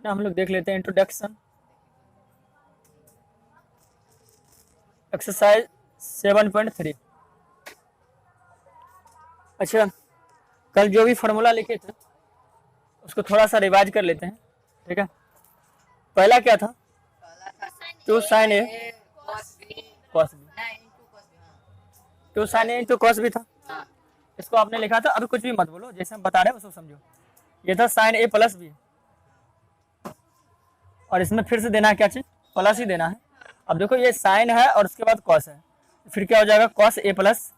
ना हम लोग देख लेते हैं इंट्रोडक्शन एक्सरसाइज 7.3। अच्छा, कल जो भी फार्मूला लिखे थे उसको थोड़ा सा रिवाइज कर लेते हैं, ठीक है। पहला क्या था? 2 sin a cos b, 2 sin a into cos b था। इसको आपने लिखा था, अभी कुछ भी मत बोलो, जैसे हम बता रहे हैं उसको समझो। ये था sin a प्लस b, और इसमें फिर से देना है क्या चीज? प्लस ही देना है। अब देखो ये साइन है और उसके बाद कॉस है, फिर क्या हो जाएगा? Cos A plus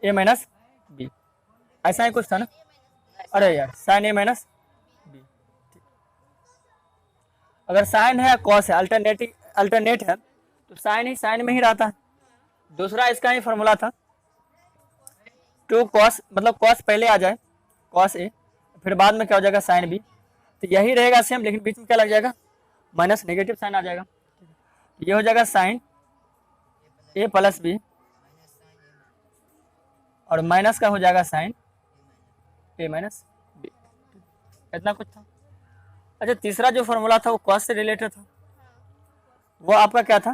A minus B, ऐसा ही कुछ था ना? अरे यार, साइन ए माइनस बी। अगर साइन है कॉस है, अल्टरनेट है, तो साइन ही साइन में ही रहता है। दूसरा इसका ही फॉर्मूला था 2 कॉस, मतलब कॉस पहले आ जाए कॉस ए, फिर बाद में क्या हो जाएगा? Sine B. तो यही रहेगा सेम, लेकिन बीच में क्या लग जाएगा? माइनस, नेगेटिव साइन आ जाएगा। ये हो जाएगा साइन ए प्लस बी, और माइनस का हो जाएगा साइन ए माइनस बी। इतना कुछ था। अच्छा, तीसरा जो फॉर्मूला था वो कॉस से रिलेटेड था, वो आपका क्या था?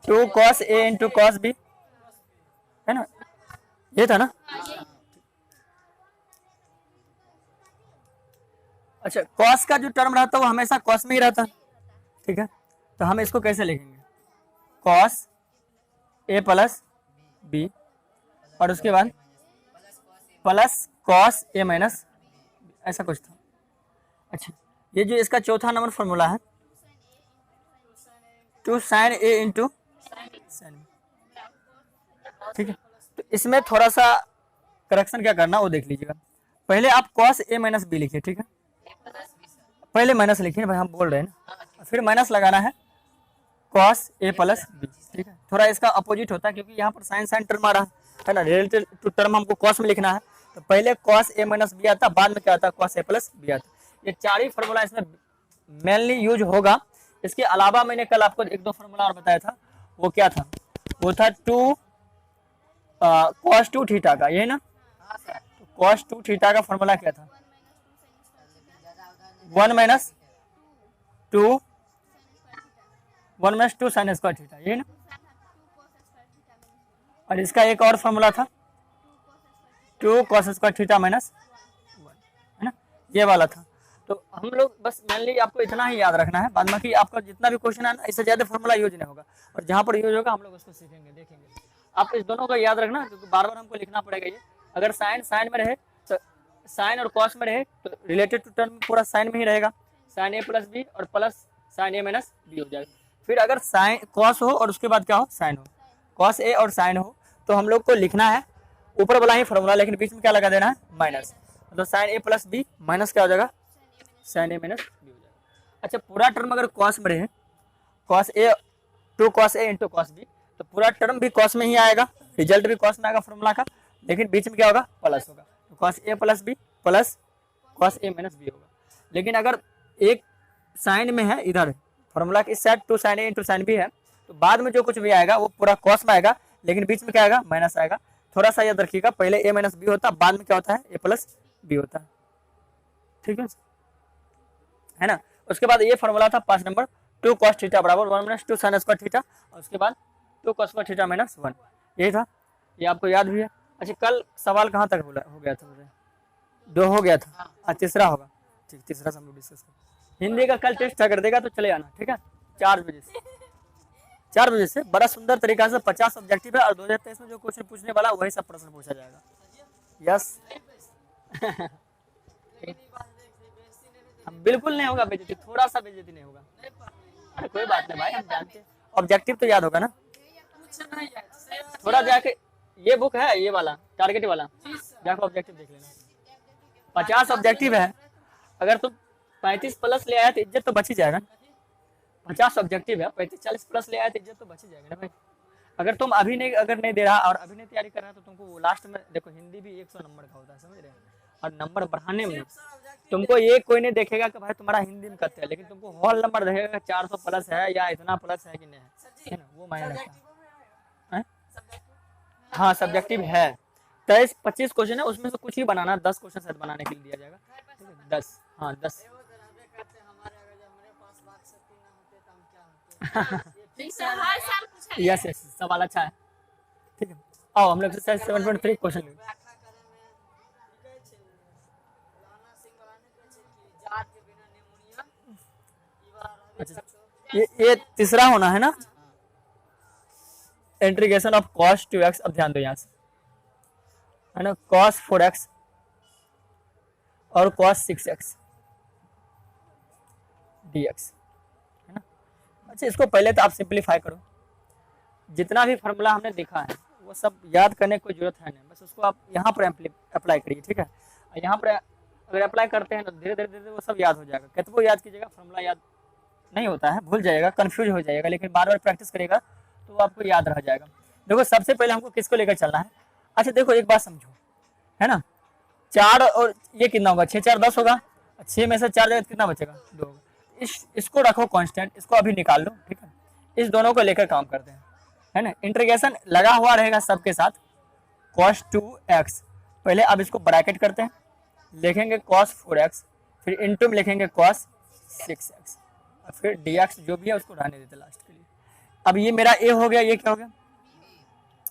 2 cos A into cos B, है ना? ये था ना? अच्छा, कॉस का जो टर्म रहता है वो हमेशा कॉस में ही रहता है, ठीक है। तो हम इसको कैसे लिखेंगे? कॉस ए प्लस बी, और उसके बाद प्लस कॉस ए माइनस, ऐसा कुछ था। अच्छा, ये जो इसका चौथा नंबर फॉर्मूला है 2 साइन ए इंटू साइन बी, ठीक है। तो इसमें थोड़ा सा करेक्शन क्या करना वो देख लीजिएगा। पहले आप कॉस ए माइनस बी लिखिए, ठीक है। पहले माइनस लिखिए भाई, हम बोल रहे हैं ना, फिर माइनस लगाना है कॉस ए प्लस बी, ठीक है। थोड़ा इसका अपोजिट होता है क्योंकि यहाँ पर साइन साइन टर्म आ रहा है ना, रिलेटेड टू टर्म हमको कॉस में लिखना है, तो पहले कॉस ए माइनस बी आता, बाद में क्या आता? कॉस ए प्लस बी आता। ये चार ही फॉर्मूला इसमें मेनली यूज होगा। इसके अलावा मैंने कल आपको एक दो फॉर्मूला और बताया था, वो क्या था? वो था 2 कॉस 2 थीटा का, ये ना? तो कॉस 2 थीटा का फॉर्मूला क्या था? 1 माइनस 2 साइन स्क्वायर थीटा, ये ना? और इसका एक और फॉर्मूला था 2 कॉस स्क्वायर थीटा माइनस 1, है ना? ये वाला था। तो हम लोग बस मेनली आपको इतना ही याद रखना है, बाद में कि आपका जितना भी क्वेश्चन है ना, इससे ज्यादा फॉर्मूला यूज नहीं होगा, और जहां पर यूज होगा हम लोग उसको सीखेंगे, देखेंगे। आप इस दोनों का याद रखना, क्योंकि बार बार हमको लिखना पड़ेगा ये। अगर साइन साइन में रहे तो साइन और कॉस में रहे तो रिलेटेड टू टर्म पूरा साइन में ही रहेगा, साइन ए प्लस बी और प्लस साइन ए माइनस बी हो जाएगा। फिर अगर साइन कॉस हो और उसके बाद क्या हो? साइन हो, कॉस ए और साइन हो, तो हम लोग को लिखना है ऊपर वाला ही फॉर्मूला, लेकिन बीच में क्या लगा देना है? माइनस। मतलब साइन ए प्लस बी माइनस क्या हो जाएगा? साइन ए माइनस बी हो जाएगा। अच्छा, पूरा टर्म अगर कॉस में रहे, cos A 2 cos A into cos B, तो पूरा टर्म भी कॉस में ही आएगा, रिजल्ट भी कॉस में आएगा फॉर्मूला का, लेकिन बीच में क्या होगा? प्लस होगा। तो cos A plus B plus cos A minus B होगा। लेकिन अगर एक साइन में है, इधर फॉर्मूला के इस साइड 2 साइन ए इंटू साइन बी है, तो बाद में जो कुछ भी आएगा वो पूरा कॉस में आएगा, लेकिन बीच में क्या आएगा? माइनस आएगा। थोड़ा सा याद रखिएगा, पहले ए माइनस बी होता है, बाद में क्या होता है? ए प्लस बी होता है, ठीक है ना? उसके बाद ये फॉर्मूला था 5 नंबर 2 cos थीटा बराबर 1 माइनस 2 sin स्क्वायर थीटा, और उसके बाद 2 cos स्क्वायर थीटा माइनस 1, यही था। ये आपको याद भी है। अच्छा, कल सवाल कहाँ तक हो गया था? मुझे 2 हो गया था, आज तीसरा होगा, ठीक। तीसरा से हम लोग डिस्कस करें। हिंदी का कल टेस्ट अगर देगा तो चले आना, ठीक है। 4 बजे से 4 बजे से बड़ा सुंदर तरीका से 50 ऑब्जेक्टिव है, और 2023 में जो क्वेश्चन पूछने वाला वही सब प्रश्न पूछा जाएगा। यस बिल्कुल नहीं होगा बेइज्जती, थोड़ा सा बेइज्जती नहीं होगा। अरे कोई बात नहीं भाई, हम जानते हैं। ऑब्जेक्टिव तो याद होगा ना? थोड़ा जाके ये बुक है, ये वाला टारगेट वाला, जाकर ऑब्जेक्टिव देख लेना। 50 ऑब्जेक्टिव है, अगर तुम 35 प्लस ले आया तो इज्जत तो बच ही जाएगा। 50 ऑब्जेक्टिव है, 35-40 प्लस ले आया तो इज्जत तो बच ही जाएगा ना भाई। अगर तुम अभी नहीं दे रहा और अभी नहीं तैयारी कर रहा, तो तुमको वो लास्ट में देखो, हिंदी भी 100 नंबर का होता है, समझ रहे हैं? और नंबर बढ़ाने में तुमको ये कोई नहीं देखेगा कि भाई तुम्हारा हिंदी में करते हैं, लेकिन तुमको होल नंबर देखेगा 400 प्लस है या इतना प्लस है कि नहीं है ना, वो मायने रखता है। हाँ, सब्जेक्टिव है। 23-25 क्वेश्चन है, उसमें से कुछ ही बनाना, 10 क्वेश्चन शायद बनाने के लिए दिया जाएगा, ठीक है? 10, हाँ 10, हर साल पूछा गया यस यस, सवाल अच्छा है। ठीक है, आओ हम लोग एक्सरसाइज 7.3 क्वेश्चन। अच्छा, ये तीसरा होना है ना, इंटीग्रेशन ऑफ cos 2x। अब ध्यान दो यहाँ से, है ना, cos 4x और cos 6x dx, है ना। अच्छा, इसको पहले तो आप सिंप्लीफाई करो। जितना भी फॉर्मूला हमने देखा है वो सब याद करने की कोई जरूरत है नहीं, बस उसको आप यहाँ पर अप्लाई करिए। ठीक है, यहाँ पर अगर अप्लाई करते हैं तो धीरे धीरे धीरे वो सब याद हो जाएगा। कितना याद कीजिएगा, फॉर्मूला याद नहीं होता है, भूल जाएगा, कंफ्यूज हो जाएगा, लेकिन बार बार प्रैक्टिस करेगा तो आपको याद रह जाएगा। देखो सबसे पहले हमको किसको लेकर चलना है। अच्छा देखो एक बात समझो, है ना, 4 और ये कितना होगा, 6 4 10 होगा, 6 में से 4 जाएगा कितना बचेगा, 2 होगा। इसको रखो कांस्टेंट, इसको अभी निकाल लो। ठीक है, इस दोनों को लेकर काम करते हैं, है ना। इंटीग्रेशन लगा हुआ रहेगा सबके साथ, cos 2x। पहले अब इसको ब्रैकेट करते हैं, लिखेंगे cos 4x, फिर इनटू में लिखेंगे cos 6x, और फिर dx जो भी है उसको रहने देते लास्ट के लिए। अब ये मेरा a हो गया, ये क्या हो गया,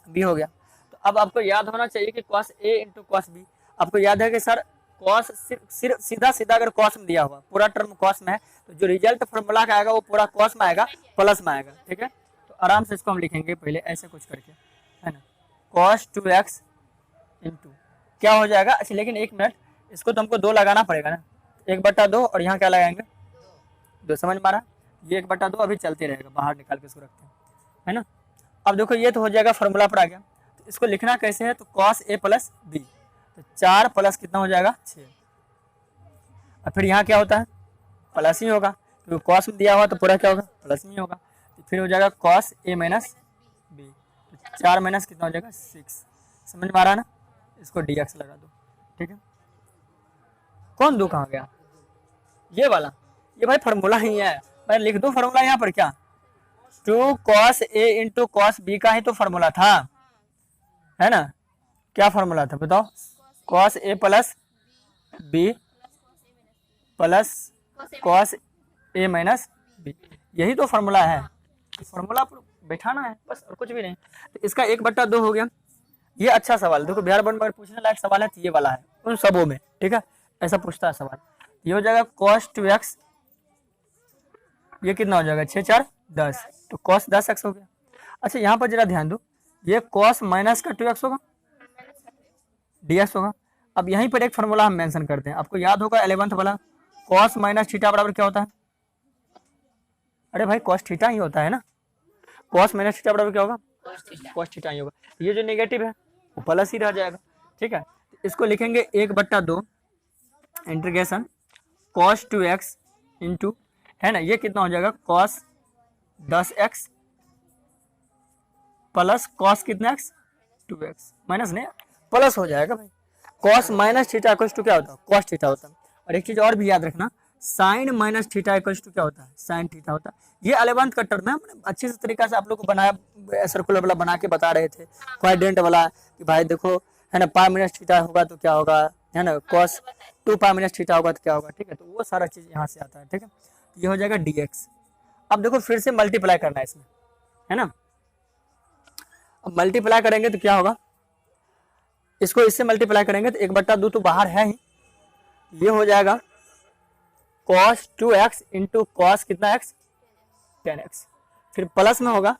b हो गया। तो अब आपको याद होना चाहिए कि cos a into cos b। आपको याद है कि सर cos सिर्फ सीधा सीधा अगर cos में दिया हुआ, पूरा टर्म cos में है, तो जो रिजल्ट फॉर्मूला का आएगा वो पूरा cos में आएगा, प्लस में आएगा। ठीक है, तो आराम से इसको हम लिखेंगे पहले ऐसे कुछ करके, है ना, cos 2x इंटू क्या हो जाएगा। अच्छा लेकिन एक मिनट, इसको तो हमको 2 लगाना पड़ेगा ना, 1/2 और यहाँ क्या लगाएंगे 2, समझ मारा। ये 1/2 अभी चलते रहेगा, बाहर निकाल के इसको रखते हैं, है ना। अब देखो ये तो हो जाएगा, फॉर्मूला पर आ गया। तो इसको लिखना कैसे है, तो cos a प्लस b, तो 4 प्लस कितना हो जाएगा 6, और फिर यहाँ क्या होता है प्लस ही होगा, क्योंकि cos में दिया हुआ तो पूरा क्या होगा प्लस में होगा। तो फिर हो जाएगा cos a माइनस b, तो 4 माइनस कितना हो जाएगा 6, समझ में आ रहा ना। इसको dx लगा दो। ठीक है, कौन दो कहाँ गया, ये वाला, ये भाई फार्मूला ही है, मैं लिख दूं फार्मूला यहाँ पर क्या, 2 cos a into cos b का ही तो फार्मूला था, है ना। क्या फार्मूला था बताओ, cos a plus b plus cos a minus b, यही तो फार्मूला है। फार्मूला पर बैठाना है बस, और कुछ भी नहीं। तो इसका 1/2 हो गया। ये अच्छा सवाल, देखो बिहार बोर्ड में पूछने लायक सवाल है तो ये वाला है उन सबों में। ठीक है, ऐसा पूछता है सवाल। ये हो जाएगा cos 2x, ये कितना हो जाएगा 6 4 10, तो cos 10x हो गया। अच्छा यहाँ पर जरा ध्यान दो, ये cos माइनस का 2x होगा, dx होगा। अब यहीं पर एक फार्मूला हम मेंशन करते हैं, आपको याद होगा 11th वाला, cos माइनस थीटा बराबर क्या होता है, अरे भाई cos थीटा ही होता है ना, cos माइनस थीटा बराबर क्या होगा, cos थीटा ही होगा। ये जो नेगेटिव है वो प्लस ही रह जाएगा। ठीक है, तो इसको लिखेंगे 1/2 इंटीग्रेशन cos 2x इंटू, है ना, ये कितना हो जाएगा cos 10x प्लस cos कितना x 2x, माइनस नहीं प्लस हो जाएगा भाई। cos minus theta equal to क्या होता है, cos थीटा होता है। और एक चीज और भी याद रखना, sin minus theta equal to क्या होता है, sin थीटा होता है। ये 11th का टर्म है, अच्छे से तरीका से आप लोग को बनाया, सर्कुलर वाला बना के बता रहे थे, क्वाड्रेंट वाला, कि भाई देखो, है ना, पाई माइनस थीटा होगा तो क्या होगा, है ना, cos 2 पाई माइनस थीटा होगा तो क्या होगा। ठीक है, तो वो सारा चीज यहाँ से आता है। ठीक है, ये हो जाएगा dx। अब देखो फिर से मल्टीप्लाई करना है इसमें, है ना। अब मल्टीप्लाई करेंगे तो क्या होगा, इसको इससे मल्टीप्लाई करेंगे तो 1/2 तो बाहर है ही, ये हो जाएगा cos 2x इंटू cos कितना x 10x, फिर प्लस में होगा,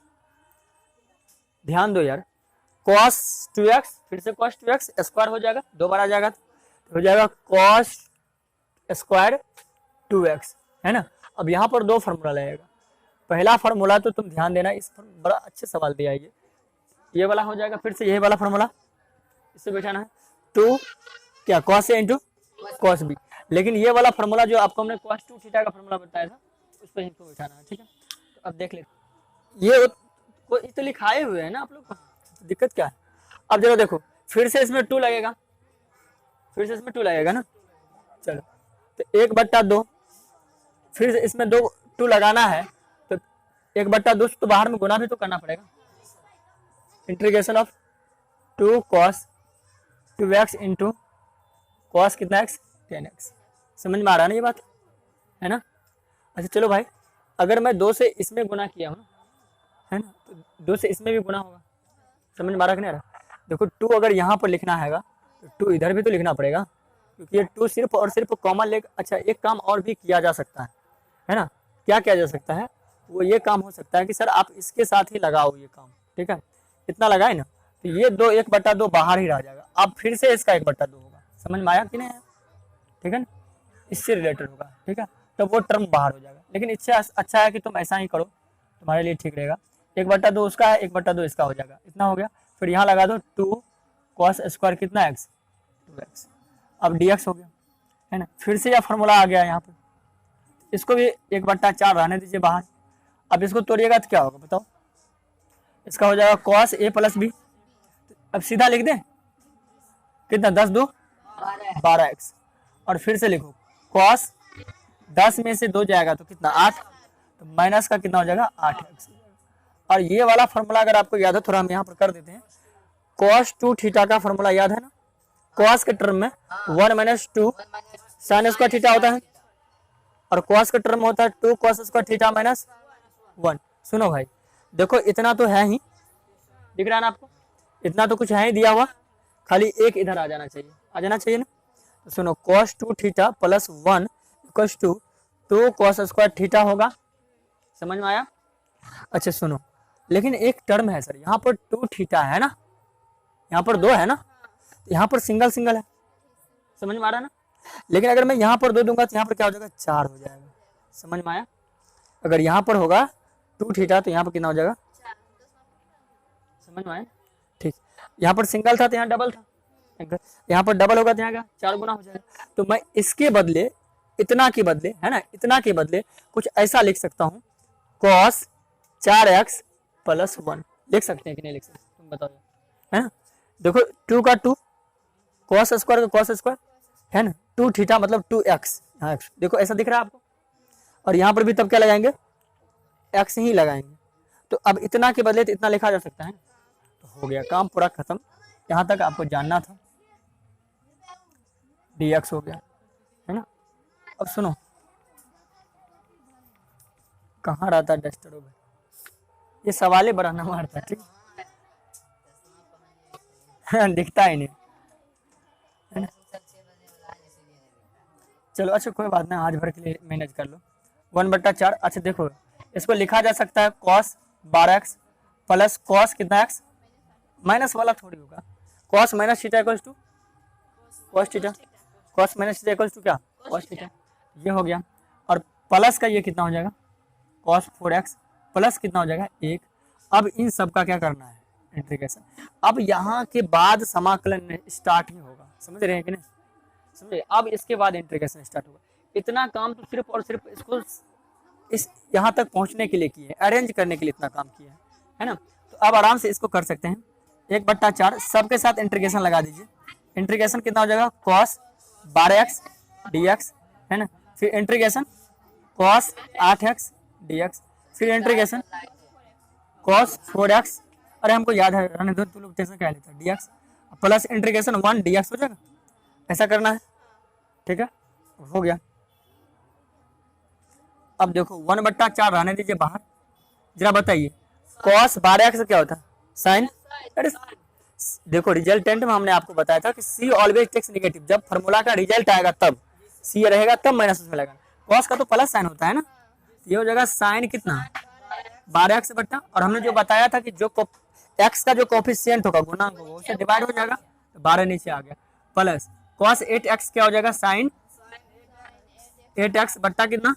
ध्यान दो यार, cos 2x फिर से cos 2x स्क्वायर हो जाएगा, 2 बार आ जाएगा तो हो जाएगा cos स्क्वायर 2x, है ना। अब यहाँ पर 2 फार्मूला लगेगा। पहला फार्मूला तो तुम ध्यान देना, इस पर बड़ा अच्छे सवाल दिया है, ये वाला हो जाएगा, फिर से यही वाला फार्मूला इससे बैठाना है, 2 क्या cos a into cos b, लेकिन ये वाला फार्मूला जो आपको हमने cos 2 थीटा का फार्मूला बताया था उस पर इनको बैठाना है। ठीक है, तो अब देख ले, ये तो लिखाए हुए है ना आप लोग, तो दिक्कत क्या है। अब जरा देखो, फिर से इसमें 2 लगेगा, फिर से इसमें 2 लगेगा ना, चलो तो 1/2, फिर से इसमें 2 लगाना है, तो 1/2 तो बाहर में गुना भी तो करना पड़ेगा। Integration of 2 cos 2x into cos कितना x 10x, समझ में आ रहा है ना ये बात, है ना। अच्छा चलो भाई, अगर मैं 2 से इसमें गुना किया हूँ, है ना, तो 2 से इसमें भी गुना होगा। समझ में आ रहा कि नहीं आ रहा? देखो 2 अगर यहाँ पर लिखना हैगा तो 2 इधर भी तो लिखना पड़ेगा, क्योंकि ये 2 सिर्फ और सिर्फ कॉमन ले। अच्छा, एक काम और भी किया जा सकता है ना? क्या किया जा सकता है? वो ये काम हो सकता है कि सर आप इसके साथ ही लगाओ ये काम, ठीक है, इतना लगाए ना, तो ये 1/2 बाहर ही रह जाएगा। अब फिर से इसका 1/2 होगा। समझ में आया कि नहीं? ठीक है ना, इससे रिलेटेड होगा, ठीक है, तो वो टर्म बाहर हो जाएगा। लेकिन इससे अच्छा है कि तुम ऐसा ही करो, तुम्हारे लिए ठीक रहेगा। 1/2 उसका है, 1/2 इसका हो जाएगा, इतना हो गया। फिर यहाँ लगा दो 2 cos स्क्वायर कितना x, 2x। अब dx हो गया, है ना। फिर से यह फॉर्मूला आ गया यहाँ पे, इसको भी 1/4 रहने दीजिए बाहर। अब इसको तोड़िएगा तो क्या होगा बताओ? इसका हो जाएगा cos a + b। अब सीधा लिख दें, कितना, 10 2 12x। और फिर से लिखो cos 10 में से 2 जाएगा तो कितना, 8, तो माइनस का कितना हो जाएगा, 8x। और ये वाला फॉर्मूला अगर आपको याद है, थोड़ा हम यहाँ पर कर देते हैं। cos 2 थीटा का फॉर्मूला याद है ना? cos के टर्म में 1 - 2 sin स्क्वायर थीटा होता है, और cos का टर्म होता है 2 cos स्क्वायर थीटा -1। सुनो भाई, देखो इतना तो है ही, दिख रहा है ना आपको? इतना तो कुछ है ही दिया हुआ, खाली एक इधर आ जाना चाहिए, आ जाना चाहिए ना। तो सुनो, cos 2 theta + 1 = 2 cos square theta होगा। समझ में आया? अच्छा सुनो, लेकिन एक टर्म है सर, यहाँ पर 2 थीटा है ना, यहाँ पर 2 है ना, यहाँ पर सिंगल सिंगल है। समझ में आ रहा है ना? लेकिन अगर मैं यहाँ पर 2 दूंगा तो यहाँ पर क्या हो जाएगा, 4 हो जाएगा। समझ में आया? अगर यहाँ पर होगा 2 थीटा तो यहाँ पर कितना हो जाएगा, समझ में आया? ठीक, यहाँ पर सिंगल था तो यहाँ डबल था, यहाँ पर डबल होगा तो यहाँ का 4 गुना हो जाएगा। तो मैं इसके बदले, इतना के बदले, है ना, इतना के बदले कुछ ऐसा लिख सकता हूँ, cos 4x + 1। लिख सकते हैं कि नहीं लिख सकते, तुम बताओ, है ना? देखो 2 का 2, cos स्क्वायर का cos स्क्वायर, है ना, 2 थीटा मतलब 2x, हाँ x, देखो ऐसा दिख रहा है आपको। और यहाँ पर भी तब क्या लगाएंगे, x ही लगाएंगे। तो अब इतना के बदले तो इतना लिखा जा सकता है, तो हो गया काम पूरा खत्म। यहाँ तक आपको जानना था, dx हो गया, है ना। अब सुनो, कहाँ रहता है डस्टर भाई, ये सवाल ही बड़ा ना मारता, ठीक दिखता ही नहीं, है ना। चलो अच्छा कोई बात नहीं, आज भर के लिए मैनेज कर लो। 1/4। अच्छा देखो, इसको लिखा जा सकता है cos 12x + cos कितना x, माइनस वाला थोड़ी होगा, cos - theta = cos theta, cos - theta = क्या, cos थीटा। ये हो गया। और प्लस का ये कितना हो जाएगा, cos 4x प्लस कितना हो जाएगा 1। अब इन सब का क्या करना है, इंटीग्रेशन। अब यहाँ के बाद समाकलन स्टार्ट ही होगा, समझ रहे हैं कि नहीं? समझे? अब इसके बाद इंटीग्रेशन स्टार्ट होगा। इतना काम तो सिर्फ और सिर्फ इसको इस यहाँ तक पहुँचने के लिए किए हैं, अरेंज करने के लिए इतना काम किया है ना। तो अब आराम से इसको कर सकते हैं। 1/4 सबके साथ इंटीग्रेशन लगा दीजिए। इंटीग्रेशन कितना हो जाएगा, cos 12x dx, है ना। फिर इंटीग्रेशन cos 8x dx, फिर इंटीग्रेशन cos 4x, अरे हमको याद है, रहने दो, तू लोग टेंशन क्या लेता है, dx प्लस इंटीग्रेशन 1 dx हो जाएगा। ऐसा करना है, ठीक है, हो गया। अब देखो 1/4 रहने दीजिए बाहर, जरा बताइए cos 12x क्या होता है, साइन। अरे देखो रिजल्टेंट में हमने आपको बताया था कि c ऑलवेज टेक्स नेगेटिव, जब फार्मूला का रिजल्ट आएगा तब c रहेगा, तब माइनस उसमें लगाना। cos का तो प्लस साइन होता है ना, ये हो जाएगा साइन कितना 12x बट्टा, और हमने जो बताया था कि जो x का जो कोफिशिएंट होगा, गुणांक होगा, उससे डिवाइड हो जाएगा, तो 12 नीचे आ गया, प्लस cos 8x क्या हो जाएगा, साइन 8x बट्टा कितना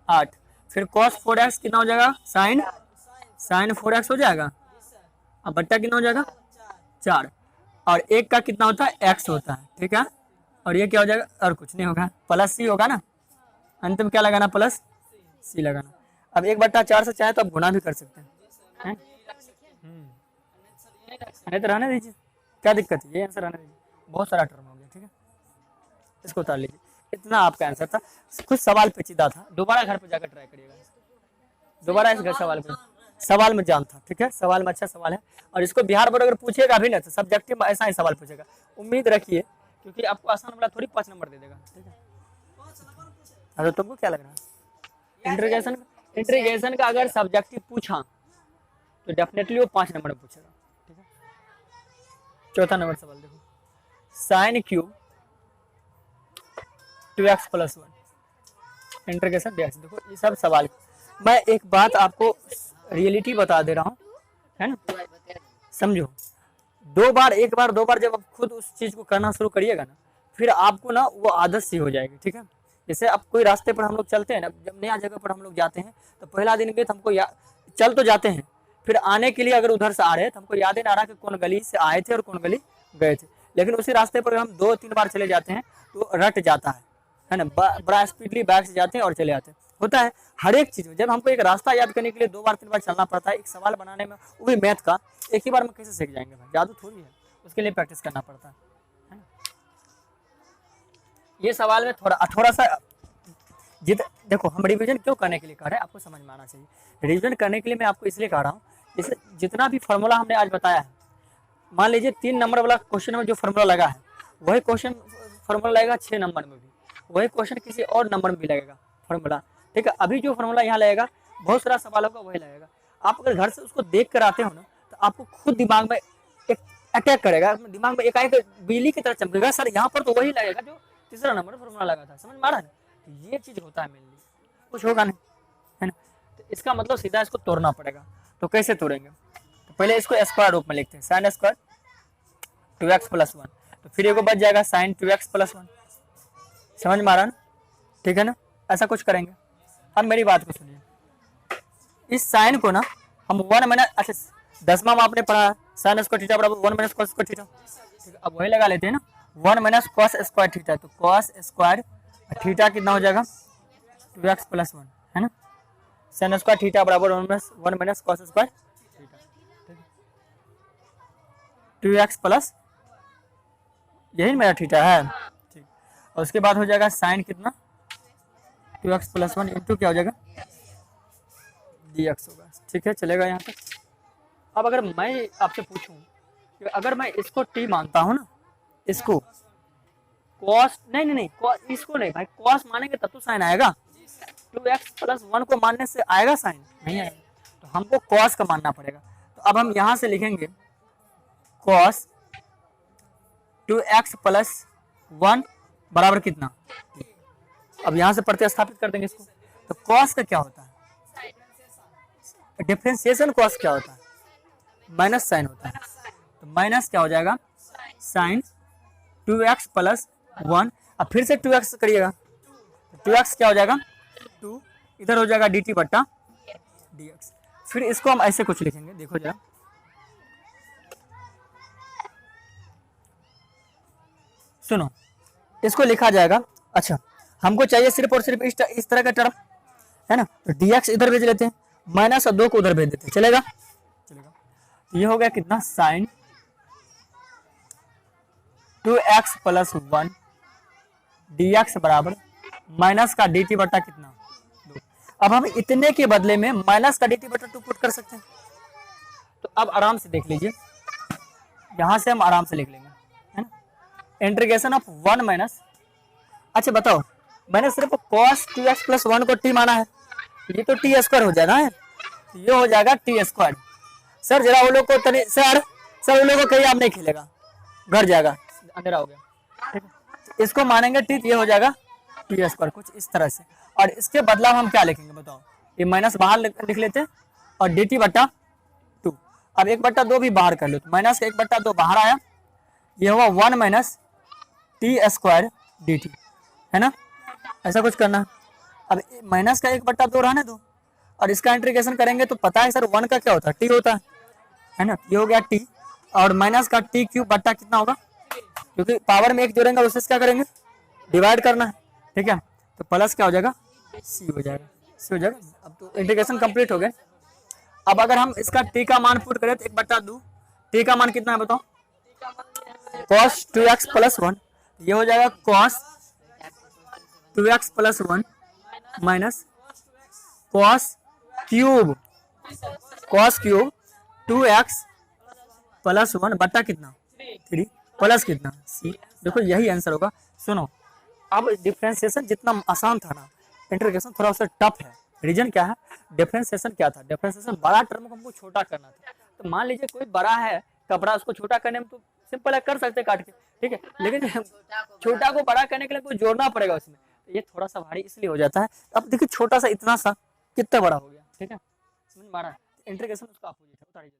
8, फिर cos 4x कितना हो जाएगा, साइन 4x हो जाएगा, अब बट्टा कितना हो जाएगा 4, और एक का कितना होता है x होता है, ठीक है। और ये क्या हो जाएगा, और कुछ नहीं होगा, प्लस सी होगा ना, अंत में क्या लगाना, प्लस सी लगाना। अब 1/4 से चाहे तो आप गुना भी कर सकते हैं, नहीं तो रहने दीजिए, क्या दिक्कत है, ये आंसर रहने दीजिए, बहुत सारा टर्म हो गया, ठीक है, इसको उतार लीजिए। इतना आपका आंसर था, कुछ सवाल पेचीदा था, दोबारा घर पे जाकर ट्राई करिएगा, दोबारा इस सवाल में जान था, ठीक है, सवाल में अच्छा सवाल है। और इसको बिहार बोर्ड अगर पूछेगा भी ना तो सब्जेक्टिव में ऐसा ही सवाल पूछेगा, उम्मीद रखिए, क्योंकि आपको आसान वाला थोड़ी 5 नंबर दे देगा, ठीक है। अरे तुमको क्या लग रहा है, इंटीग्रेशन इंटीग्रेशन का अगर सब्जेक्टिव पूछा तो डेफिनेटली वो 5 नंबर में पूछेगा, ठीक है। चौथा नंबर सवाल देखो, sine cube 2x + 1 integration dx। देखो ये सब सवाल, मैं एक बात आपको रियलिटी बता दे रहा हूँ, है ना, समझो। एक बार दो बार जब आप खुद उस चीज को करना शुरू करिएगा ना, फिर आपको ना वो आदत सी हो जाएगी, ठीक है। जैसे अब कोई रास्ते पर हम लोग चलते हैं ना, जब नया जगह पर हम लोग जाते हैं तो पहला दिन गए तो हमको चल तो जाते हैं, फिर आने के लिए अगर उधर से आ रहे हैं तो हमको याद ही ना रहा कि कौन गली से आए थे और कौन गली गए थे। लेकिन उसी रास्ते पर हम 2-3 बार चले जाते हैं तो रट जाता है ना, बड़ा स्पीडली बैग से जाते हैं और चले आते हैं। होता है हर एक चीज में, जब हमको एक रास्ता याद करने के लिए 2 बार 3 बार चलना पड़ता है, एक सवाल बनाने में वो भी मैथ का, एक ही बार में कैसे सीख जाएंगे भाई, जादू थोड़ी है, उसके लिए प्रैक्टिस करना पड़ता है ना। ये सवाल में थोड़ा सा देखो, हम रिवीजन क्यों करने के लिए कह रहे हैं, आपको समझ में आना चाहिए। रिवीजन करने के लिए मैं आपको इसलिए कह रहा हूँ, जैसे जितना भी फार्मूला हमने आज बताया है, मान लीजिए 3 नंबर वाला क्वेश्चन में जो फार्मूला लगा है, वही क्वेश्चन फार्मूला लगेगा 6 नंबर में भी, वही क्वेश्चन किसी और नंबर में भी लगेगा फार्मूला, ठीक है। अभी जो फार्मूला यहाँ लगेगा, बहुत सारा सवालों का वही लगेगा। आप अगर घर से उसको देख कर आते हो ना, तो आपको खुद दिमाग में एक अटैक करेगा, दिमाग में एकाएक बिजली की तरह चमकेगा, सर यहाँ पर तो वही लगेगा जो तीसरा नंबर फार्मूला लगा था, समझ में आ रहा है। ये चीज होता है मेनली, कुछ होगा नहीं, है ना। तो इसका मतलब सीधा इसको तोड़ना पड़ेगा। तो कैसे तोड़ेंगे, तो पहले इसको स्क्वायर रूप में लिखते हैं, साइन स्क्वायर 2x + 1, तो फिर एगो बच जाएगा साइन 2x + 1, समझ में आ रहा है ना, ठीक है ना। ऐसा कुछ करेंगे। अब मेरी बात को सुनिए, इस साइन को ना हम 1 - अच्छा 10वां में आपने पढ़ा साइन स्क्वायर थीटा बराबर 1 - cos स्क्वायर थीटा, ठीक है। अब वही लगा लेते हैं ना, 1 - cos स्क्वायर थीटा, तो cos स्क्वायर थीटा कितना हो जाएगा 2x + 1, है ना। साइन स्क्वायर थीटा बराबर 1 - cos स्क्वायर थीटा, 2x + यही मेरा थीटा है, ठीक। और उसके बाद हो जाएगा साइन कितना 2x + 1 इंटू क्या हो जाएगा dx होगा, ठीक है, चलेगा यहाँ तक। अब अगर मैं आपसे पूछूं कि अगर मैं इसको t मानता हूँ ना, इसको cos नहीं इसको नहीं भाई, cos मानेंगे तब तो साइन आएगा, 2x + 1 को मानने से आएगा साइन नहीं आएगा, तो हमको cos का मानना पड़ेगा। तो अब हम यहाँ से लिखेंगे cos 2x + 1 बराबर कितना, अब यहाँ से प्रतिस्थापित कर देंगे इसको। तो cos का क्या होता है, डिफरेंशिएशन cos क्या होता है, माइनस साइन होता है, तो माइनस क्या हो जाएगा साइन 2x + 1। अब फिर से 2x करिएगा, तो 2x क्या हो जाएगा 2, इधर हो जाएगा dt बट्टा dx। फिर इसको हम ऐसे कुछ लिखेंगे, देखो जरा, सुनो, इसको लिखा जाएगा, अच्छा हमको चाहिए सिर्फ और सिर्फ इस तरह का टर्म, है ना, तो dx इधर भेज लेते हैं, माइनस और 2 को उधर भेज देते हैं, चलेगा। ये हो गया कितना साइन 2x + 1 dx बराबर माइनस का dt बटा कितना 2। अब हम इतने के बदले में माइनस का dt बटा 2 पुट कर सकते हैं। तो अब आराम से देख लीजिए, यहां से हम आराम से लिख लेंगे, है ना, इंटीग्रेशन ऑफ 1 - अच्छा बताओ, मैंने सिर्फ cos 2x + 1 को t माना है, ये तो t² हो जाएगा, तो ये हो जाएगा t²। सर जरा वो लोग को सर वो लोग को कहीं आप नहीं खेलेगा, घर जाएगा, अंधेरा हो गया, ठीक है। इसको मानेंगे t, ये हो जाएगा t², कुछ इस तरह से। और इसके बदला हम क्या लिखेंगे बताओ, ये माइनस बाहर लिख लेते हैं और dt बटा 2। अब 1/2 भी बाहर कर लो, तो माइनस 1/2 बाहर आया, ये हुआ 1 - t² dt, है ना, ऐसा कुछ करना। अब माइनस का 1/2 रहने दो, और इसका इंटीग्रेशन करेंगे तो पता है सर 1 का क्या होता है t होता है ना, ये हो गया t, और माइनस का t³ बट्टा कितना होगा, क्योंकि पावर में 1 जोड़ेंगे उससे क्या करेंगे डिवाइड करना है, ठीक है, तो प्लस क्या हो जाएगा c हो जाएगा, c हो जाएगा। अब तो इंटीग्रेशन कंप्लीट हो गया। अब अगर हम इसका t का मान पुट करें तो 1/2, t का मान कितना है बताओ, cos 2x + 1, ये हो जाएगा cos 2x + 1 minus cos cube 2x + 1 बटा कितना 3 प्लस कितना c। देखो यही आंसर होगा। सुनो, अब डिफरेंशिएशन जितना आसान था ना, इंटीग्रेशन थोड़ा सा टफ है, रीजन क्या है, डिफरेंशिएशन क्या था, डिफरेंशिएशन बड़ा टर्म को हमको छोटा करना था। तो मान लीजिए कोई बड़ा है कपड़ा, उसको छोटा करने में तो सिंपल है, कर सकते हैं काट के, ठीक है, लेकिन छोटा को बड़ा करने के लिए कुछ जोड़ना पड़ेगा उसमें, तो ये थोड़ा सा भारी इसलिए हो जाता है। अब देखिए छोटा सा इतना सा कितना बड़ा हो गया, ठीक है, समझ में आ रहा है, इंटीग्रेशन उसका अपोजिट है, बताइए।